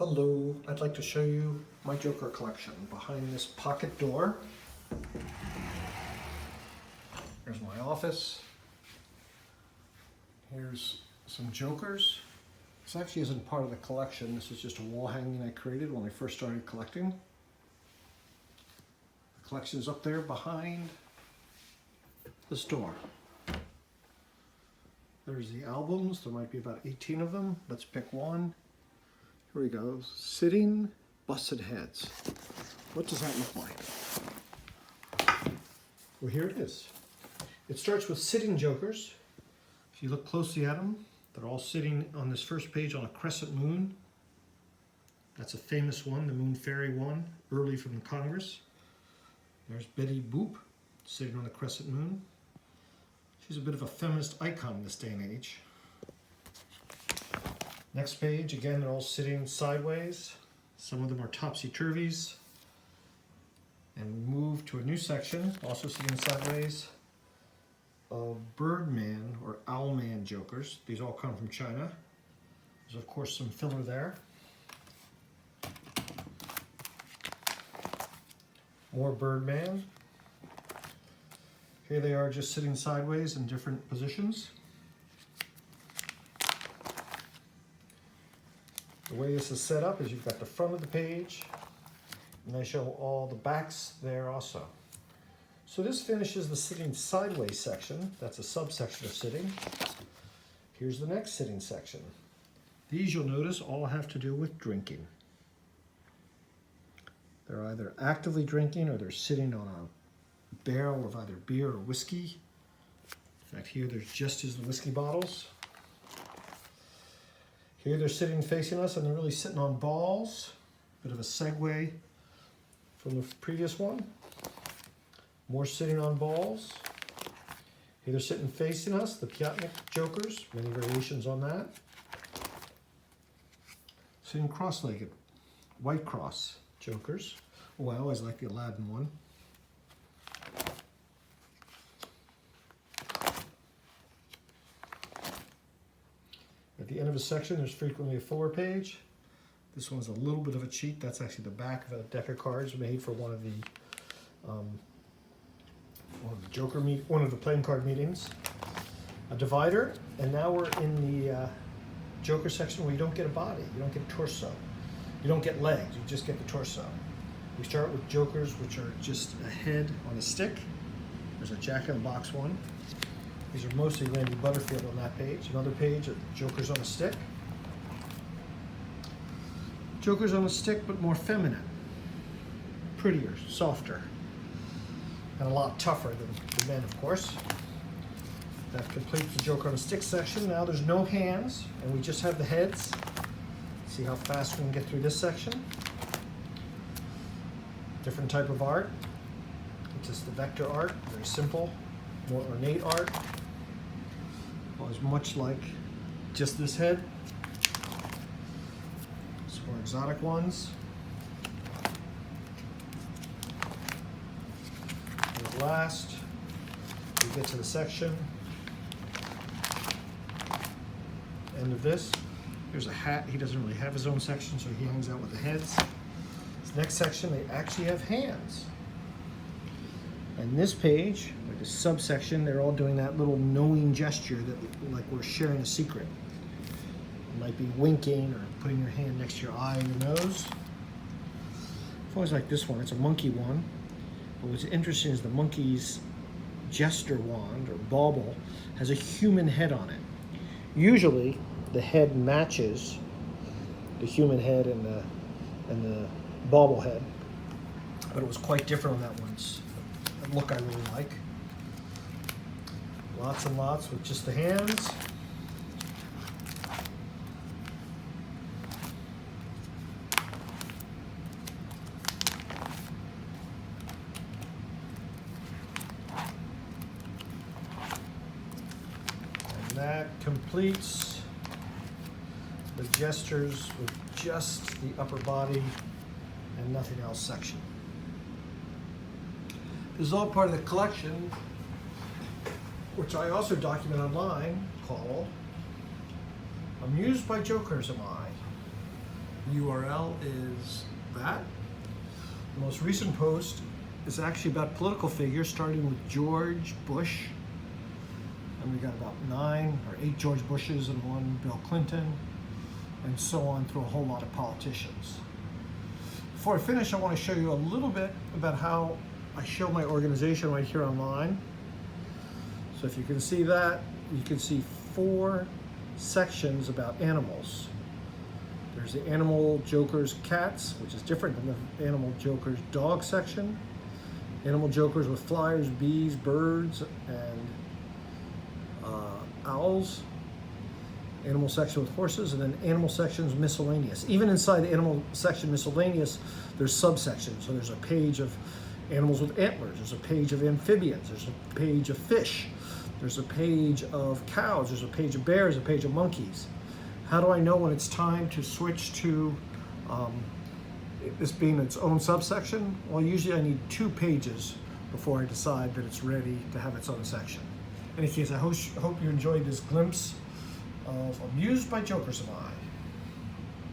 Hello, I'd like to show you my Joker collection. Behind this pocket door, here's my office. Here's some Jokers. This actually isn't part of the collection. This is just a wall hanging I created when I first started collecting. The collection is up there behind this door. There's the albums. There might be about 18 of them. Let's pick one. Here we go. Sitting Busted Heads. What does that look like? Well, here it is. It starts with sitting Jokers. If you look closely at them, they're all sitting on this first page on a crescent moon. That's a famous one, the Moon Fairy one, early from the Congress. There's Betty Boop sitting on the crescent moon. She's a bit of a feminist icon in this day and age. Next page, again, they're all sitting sideways. Some of them are topsy-turvies. And we move to a new section, also sitting sideways, of Birdman or Owlman Jokers. These all come from China. There's, of course, some filler there. More Birdman. Here they are just sitting sideways in different positions. The way this is set up is you've got the front of the page, and they show all the backs there also. So this finishes the sitting sideways section. That's a subsection of sitting. Here's the next sitting section. These, you'll notice, all have to do with drinking. They're either actively drinking or they're sitting on a barrel of either beer or whiskey. In fact, here there's just as the whiskey bottles. Here they're sitting facing us and they're really sitting on balls. Bit of a segue from the previous one. More sitting on balls. Here they're sitting facing us, the Piatnik Jokers, many variations on that. Sitting cross-legged, White Cross Jokers. Oh, I always like the Aladdin one. At the end of a section, there's frequently a filler page. This one's a little bit of a cheat. That's actually the back of a deck of cards made for one of the one of the playing card meetings. A divider, and now we're in the Joker section where you don't get a body, you don't get a torso, you don't get legs, you just get the torso. We start with Jokers, which are just a head on a stick. There's a Jack-in-the-Box one. These are mostly Randy Butterfield on that page. Another page of Jokers on a stick. Jokers on a stick, but more feminine. Prettier, softer, and a lot tougher than the men, of course. That completes the Joker on a stick section. Now there's no hands, and we just have the heads. See how fast we can get through this section. Different type of art. It's just the vector art, very simple. More ornate art. Always much like just this head. Some more exotic ones. And last, we get to the section. End of this. Here's a hat. He doesn't really have his own section, so he hangs out with the heads. This next section, they actually have hands. And this page, like a subsection, they're all doing that little knowing gesture that like we're sharing a secret. It might be winking or putting your hand next to your eye or your nose. I've always liked this one. It's a monkey one. But what's interesting is the monkey's jester wand or bauble has a human head on it. Usually the head matches the human head and the bauble head. But it was quite different on that one. A look I really like. Lots and lots with just the hands. And that completes the gestures with just the upper body and nothing else section. This is all part of the collection, which I also document online, called Amused by Jokers Am I? URL is that. The most recent post is actually about political figures, starting with George Bush. And we got about 9 or 8 George Bushes and 1 Bill Clinton, and so on through a whole lot of politicians. Before I finish, I want to show you a little bit about how I show my organization right here online. So if you can see that, you can see 4 sections about animals. There's the Animal Jokers Cats, which is different than the Animal Jokers Dog section. Animal Jokers with flyers, bees, birds, and owls. Animal section with horses, and then animal sections miscellaneous. Even inside the animal section miscellaneous, there's subsections. So there's a page of animals with antlers, there's a page of amphibians, there's a page of fish, there's a page of cows, there's a page of bears, a page of monkeys. How do I know when it's time to switch to this being its own subsection? Well, usually I need 2 pages before I decide that it's ready to have its own section. In any case, I hope you enjoyed this glimpse of Amused by Jokers of I.